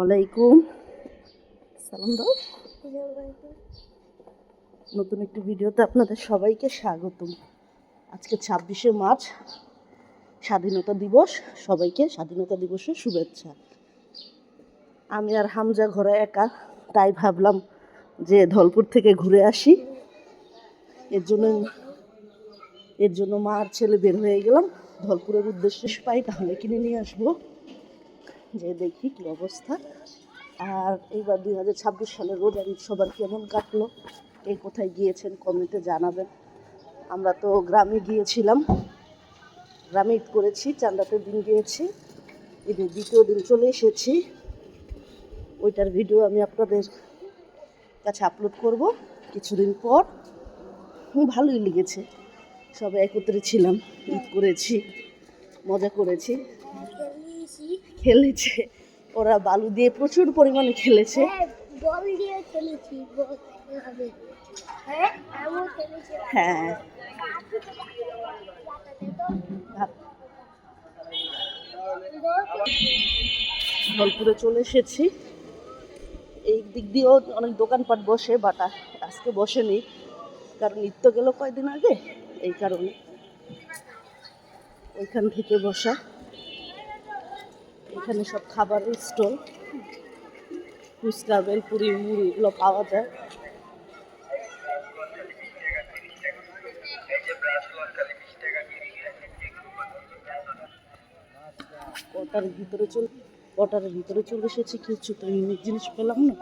আলাইকুম। সালাম দাও। নতুন একটি ভিডিওতে আপনাদের সবাইকে স্বাগতম। আজকে 26শে মার্চ, স্বাধীনতা দিবস। সবাইকে স্বাধীনতা দিবসের শুভেচ্ছা। আমি আর হামজা ঘরে একা, তাই ভাবলাম যে ধলপুর থেকে ঘুরে আসি। এর জন্য মা আর ছেলে বের হয়ে গেলাম ধলপুরের উদ্দেশ্যে। পাই তাহলে কিনে নিয়ে আসবো, যে দেখি কি অবস্থা। আর এইবার 2026 সালের রোজার ঈদ সবার কেমন কাটলো, কে কোথায় গিয়েছেন কমেন্টে জানাবেন। আমরা তো গ্রামে গিয়েছিলাম, গ্রামে ঈদ করেছি, চান্দাতের দিন গিয়েছি, ঈদের দ্বিতীয় দিন চলে এসেছি। ওইটার ভিডিও আমি আপনাদের কাছে আপলোড করব কিছুদিন পর। ভালোই লেগেছে, সবাই একত্রে ছিলাম, ঈদ করেছি, মজা করেছি, খেলেছে। ওরা বালু দিয়ে প্রচুর পরিমাণে খেলেছে। হ্যাঁ, ধলপুরে চলে এসেছি। এই দিক দিয়েও অনেক দোকানপাট বসে, বাট আজকে বসেনি, কারণ ঈদ তো গেল কয়দিন আগে, এই কারণে। ওইখান থেকে বসা। এখানে সব খাবারের স্টল, ফুচকা, বেলপুরি, মুড়ি এগুলো পাওয়া যায়। কোয়ার্টারের ভিতরে চলে এসেছি, কিছু তো ইউনিক জিনিস পেলাম না।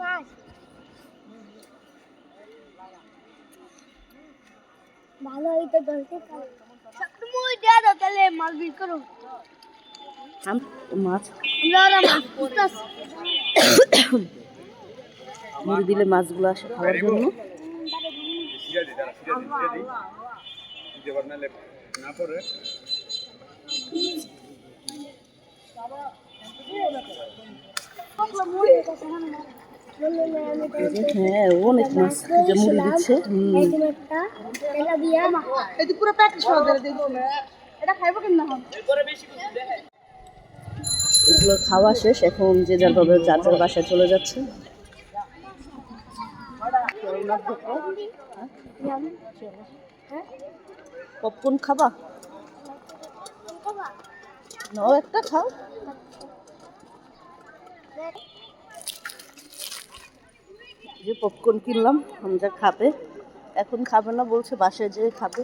ভালো হইতো দলতে সবসময় দেয়া দাও, তাহলে মাছ বিল করো। মাছ আমরা মাছ পুষতাছ মুড়ি দিলে মাছগুলো আসে খাওয়ার জন্য। হ্যাঁ, অনেক মাছ যে মুড়ি দিচ্ছে। এগুলো খাওয়া শেষ, এখন যে যার ভাবে যার যার বাসায় চলে যাচ্ছে। পপকর্ন খাবা? নাও একটা খাও। যে পপকর্ন কিনলাম, হামজা খাবে। এখন খাবে না, বলছে বাসায় যেয়ে খাবে।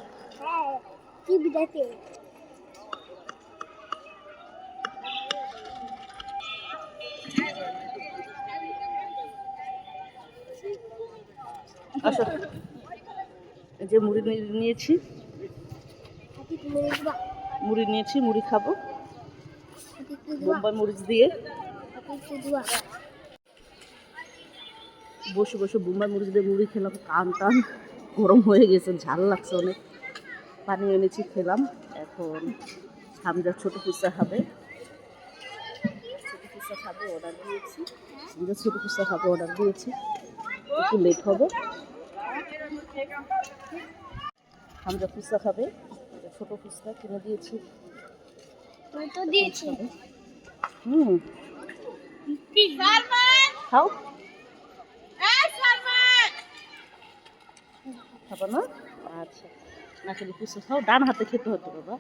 আসো, এই যে মুড়ি নিয়েছি, মুড়ি খাবো বোম্বাই মরিচ দিয়ে। বসে বসে বোম্বাই মরিচ দিয়ে মুড়ি খেলাম, কান টান গরম হয়ে গেছে, ঝাল লাগছে অনেক। পানি এনেছি, খেলাম। এখন হামজা ছোট ফুচকা খাবে, অর্ডার দিয়েছি। ছোট ফুচকা খাবে, অর্ডার দিয়েছি, একটু লেট হবে। হামজা ফুচকা খাবে, ছোট ফুচকা কিনে দিয়েছি। খাও, খাবো না? আচ্ছা, না খেলে ফুচকা খাও। ডান হাতে খেতে হতো বাবা,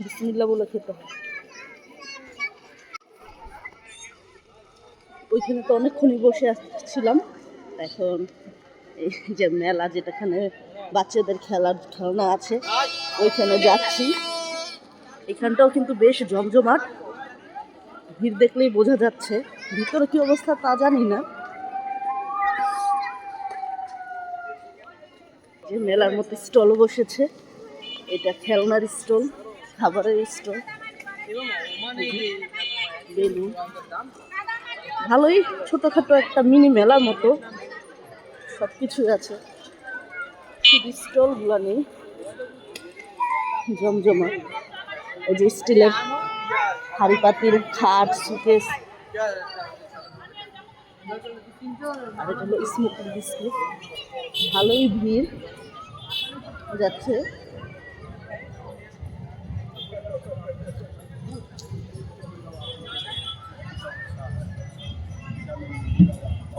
বিসমিল্লাহ বলে খেতে হয়। ওইখানে তো অনেকক্ষণই বসে আসছিলাম। এখন এই যে মেলা, যেটাখানে বাচ্চাদের খেলনা আছে, ওইখানে যাচ্ছি। এখানটাও কিন্তু বেশ জমজমাট, ভিড় দেখলেই বোঝা যাচ্ছে। ভিতরে কি অবস্থা তা জানি না। যে মেলার মতো স্টলও বসেছে, এটা খেলনার স্টল, খাবারের স্টল, বেলুন। ভালোই ছোটখাটো একটা মিনি মেলার মতো, সব কিছুই আছে, শুধু স্টলগুলো নেই। জমজমা, এই যে স্টিলের হাঁড়ি পাতিল, খাট, সুকেস, আর এটা হলো স্মোকিং বিস্কুট। ভালোই ভিড় যাচ্ছে।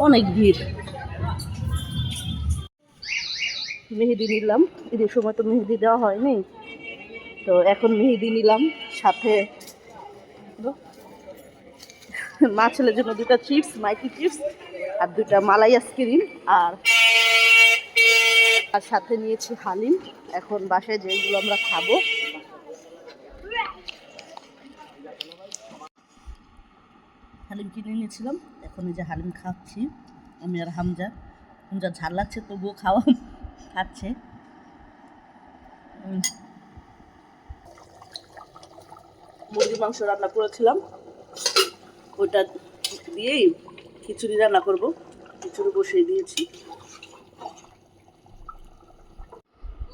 অনেক ভিড়। মেহেদি নিলাম, ঈদের সময় তো মেহেদি দেওয়া হয়নি, তো এখন মেহেদি নিলাম। সাথে মা ছেলের জন্য 2টা চিপস, মাইকি চিপস, আর 2টা মালাই আইসক্রিম, আর আর সাথে নিয়েছি হালিম। এখন বাসায় যেগুলো আমরা খাবো। হালিম কিনে নিয়েছিলাম, এখন এই যে হালিম খাচ্ছি আমি আর হামজা। হামজা ঝাল লাগছে তবুও খাওয়া খাচ্ছে। মুরগির মাংস রান্না করেছিলাম, ওইটা দিয়েই খিচুড়ি রান্না করব। খিচুড়ি বসিয়ে দিয়েছি।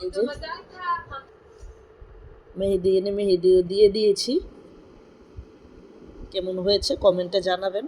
এই যে মেহেদি এনে মেহেদিও দিয়ে দিয়েছি। কেমন হয়েছে কমেন্টে জানাবেন।